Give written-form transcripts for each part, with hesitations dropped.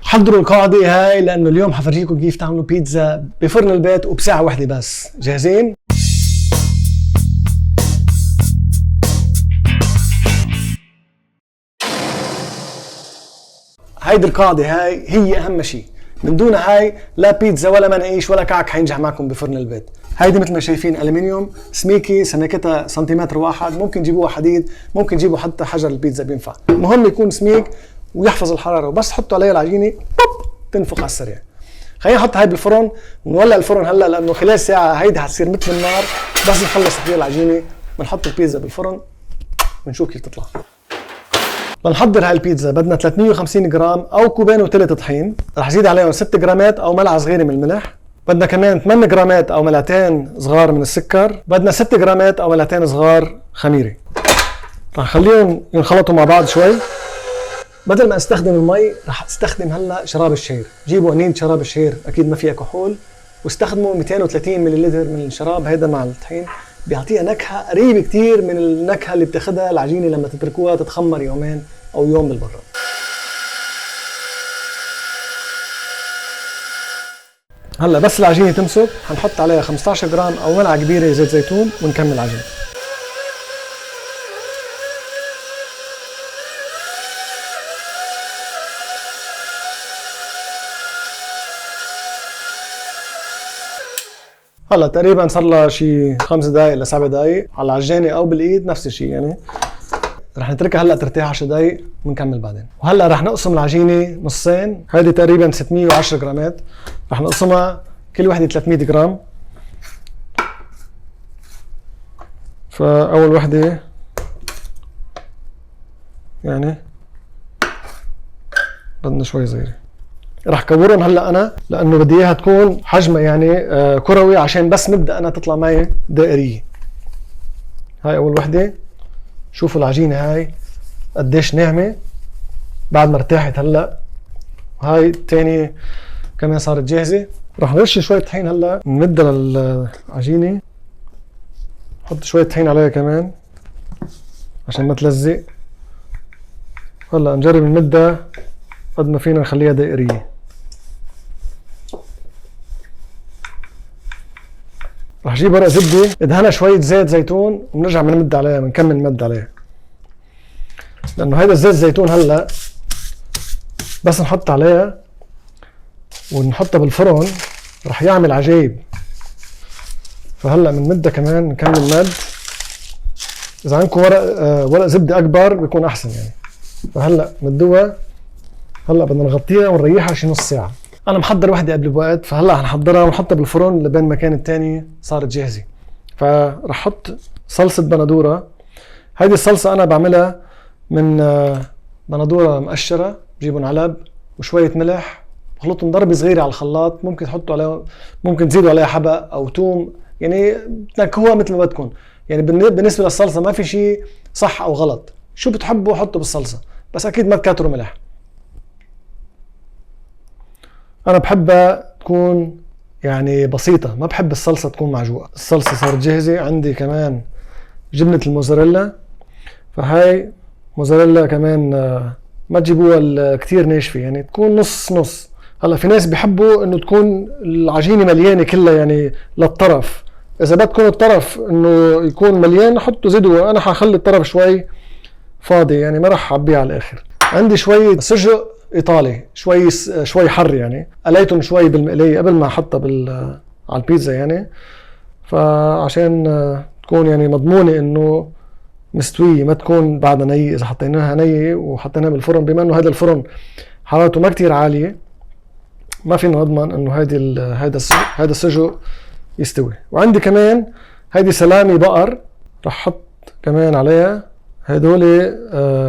حضروا القاعدة هاي لأنه اليوم حفرجيكم كيف تعملوا بيتزا بفرن البيت وبساعة واحدة بس. جاهزين؟ هيدي القاعدة هاي هي أهم شيء، من دونها هاي لا بيتزا ولا مناقيش ولا كعك حينجح معكم بفرن البيت. هيدي مثل ما شايفين ألمنيوم سميكي، سمكتها سنتيمتر واحد، ممكن تجيبوها حديد، ممكن تجيبوا حتى حجر البيتزا بينفع، المهم يكون سميك ويحفظ الحرارة، وبس تحطوا عليها العجينة تنفخ على السريع. خلينا نحط هاي بالفرن ونولع الفرن هلا، لأنه خلال ساعة هيدي حتصير مثل النار. بس نخلص تحضير العجينة بنحط البيتزا بالفرن ونشوف كيف تطلع. لنحضر هاي البيتزا بدنا 350 جرام او كوبين وثلث طحين، رح زيد عليهم 6 جرامات او ملعقه صغيره من الملح، بدنا كمان 8 جرامات او ملعقتين صغار من السكر، بدنا 6 جرامات او ملعقتين صغار خميره. رح نخليهم ينخلطوا مع بعض شوي. بدل ما استخدم المي رح استخدم هلا شراب الشعير. جيبوا قنينه شراب الشعير، اكيد ما فيها كحول، واستخدموا 230 ملل من الشراب هيدا مع الطحين، بيعطيها نكهه قريبه كتير من النكهه اللي بتاخدها العجينه لما تتركوها تتخمر يومين او يوم بالبراد. هلا بس العجينه تمسك حنحط عليها 15 جرام او ملعقه كبيره زيت زيتون ونكمل عجين. هلا تقريبا صار لها شي 5 دقائق ل 7 دقائق على العجانه او بالايد نفس الشيء يعني. رح نتركها هلا ترتاح 10 دقائق ونكمل بعدين. وهلا رح نقسم العجينه نصين، هيدي تقريبا 610 جرامات، رح نقسمها كل وحده 300 جرام. فاول وحده يعني بدنا شوي صغيره، رح كورهم هلا انا لانه بدي اياها تكون حجمها يعني كروي عشان بس نبدا انا تطلع معي دائريه. هاي اول وحده، شوفوا العجينه هاي قديش ناعمه بعد ما ارتاحت هلا. هاي الثانيه كمان صارت جاهزه. رح نرش شويه طحين هلا نمدها للعجينه، نحط شويه طحين عليها كمان عشان ما تلزق. هلا نجرب نمدها قد ما فينا نخليها دائريه. رح جيب ورق زبده ادهنها شويه زيت زيتون ونرجع بنمد عليها، بنكمل مد عليها، لانه هيدا الزيت الزيتون هلا بس نحط عليها ونحطها بالفرن رح يعمل عجايب. فهلا بنمدها كمان نكمل مد. اذا عندكم ورق زبده اكبر بيكون احسن يعني. فهلا مدوها، هلا بدنا نغطيها ونريحها شي نص ساعه. انا محضر وحده قبل بوقت، فهلا حنحضرها ونحطها بالفرن لبين ما كان الثاني صارت جاهزه. فرح احط صلصه بندوره. هيدي الصلصه انا بعملها من بندوره مقشره، بجيبهم علب وشويه ملح، بخلطهم ضربه صغيره على الخلاط. ممكن تحطوا عليها، ممكن تزيدوا عليها حبق او توم، يعني تنكهوها مثل ما بدكم. يعني بالنسبه للصلصه ما في شيء صح او غلط، شو بتحبوا حطوا بالصلصه، بس اكيد ما تكتروا ملح. انا بحبها تكون يعني بسيطه، ما بحب الصلصه تكون معجوقه. الصلصه صارت جاهزه. عندي كمان جبنه الموزاريلا، فهاي موزاريلا كمان ما تجيبوها كتير ناشفه، يعني تكون نص نص. هلا في ناس بيحبوا انه تكون العجينه مليانه كلها يعني للطرف. اذا بدكم الطرف انه يكون مليان حطوا زيدوا، انا حخلي الطرف شوي فاضي يعني ما راح اعبيه على الاخر. عندي شويه سجق ايطالي شوي حر يعني، قليتهم شوي بالمقليه قبل ما احطها على البيتزا يعني، فعشان تكون يعني مضمونه انه مستويه، ما تكون بعدها نيه. اذا حطيناها نيه وحطيناها بالفرن، بما انه هذا الفرن حرارته ما كتير عاليه، ما فينا نضمن انه هذا السجق يستوي. وعندي كمان هيدي سلامي بقر رح احط كمان عليها. هدول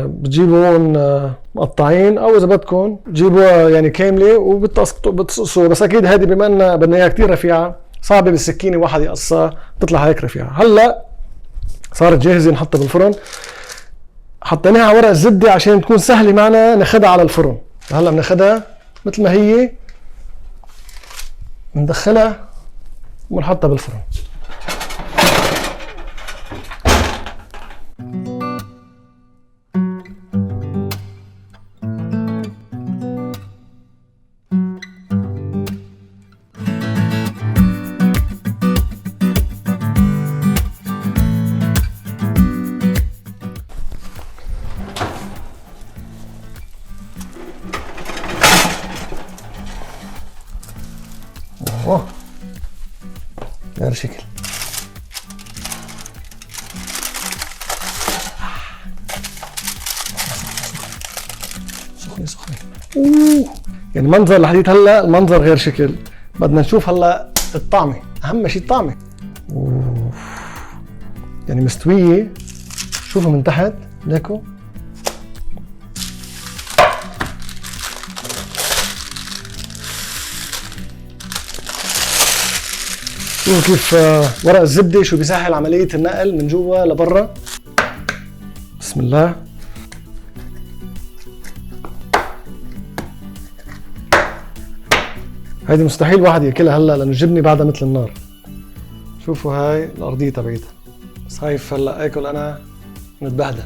بتجيبون مقطعين او اذا بدكم تجيبوها يعني كامله وبتقصوا، بس اكيد هذه بما انها بدنا اياها كثير رفيعه صعبه بالسكينه واحد يقصها تطلع هيك رفيعه. هلا صارت جاهزه نحطها بالفرن. حطيناها على ورق الزبده عشان تكون سهله معنا ناخذها على الفرن. هلا بناخذها مثل ما هي، بندخلها وبنحطها بالفرن. اوه غير شكل. سخنة يعني منظر الحديد هلا، المنظر غير شكل. بدنا نشوف هلا الطعمة، اهم شيء الطعمة. يعني مستوية، شوفوا من تحت ليكو. شوفوا كيف ورق الزبدة شو بيسهل عملية النقل من جوا لبرا. بسم الله. هيدي مستحيل واحد ياكلها هلا لانه الجبنه بعدها مثل النار. شوفوا هاي الارضيه تبعيتها، بس خايف هلا اكل انا نتبهدل.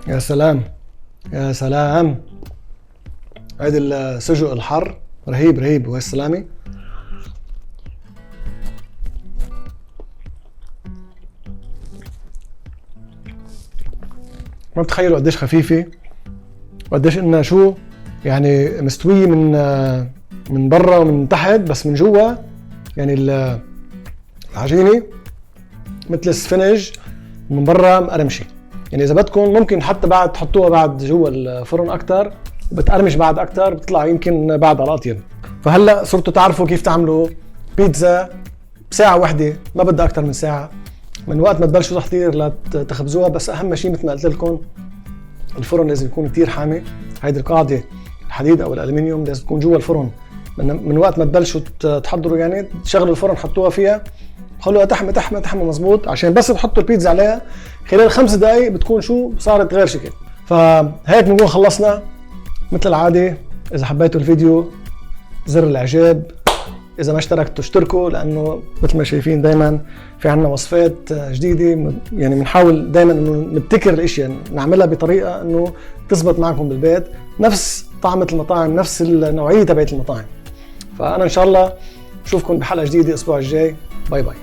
يا سلام يا سلام، هيدي السجق الحر رهيب رهيب. وهي السلامه ما بتخيلوا قديش خفيفه وقديش انها شو يعني مستويه من برا ومن تحت، بس من جوا يعني العجينه مثل السفنج ومن برا مقرمشه. يعني اذا بدكم ممكن حتى بعد تحطوها بعد جوا الفرن اكثر، بتقرمش بعد اكثر، بتطلع يمكن بعد على الاطيب. فهلا صرتوا تعرفوا كيف تعملوا بيتزا بساعه واحده، ما بدها اكثر من ساعه من وقت ما تبلشوا تحضير لتخبزوها. بس اهم شيء مثل ما قلت لكم الفرن لازم يكون كثير حامي. هيدي القاعده الحديد او الالمنيوم لازم تكون جوا الفرن من وقت ما تبلشوا تحضروا، يعني تشغلوا الفرن حطوها فيها خلوها تحمى تحمى تحمى مزبوط، عشان بس تحطوا البيتزا عليها خلال 5 دقائق بتكون شو صارت غير شكل. فهيك بنكون خلصنا. مثل العاده اذا حبيتوا الفيديو زر الاعجاب، اذا ما اشتركتوا اشتركوا، لانه مثل ما شايفين دائما في عنا وصفات جديده. يعني بنحاول دائما انه نبتكر الاشياء، نعملها بطريقه انه تزبط معكم بالبيت، نفس طعمه المطاعم، نفس النوعيه تبعت المطاعم. فانا ان شاء الله بشوفكم بحلقه جديده الاسبوع الجاي. باي باي.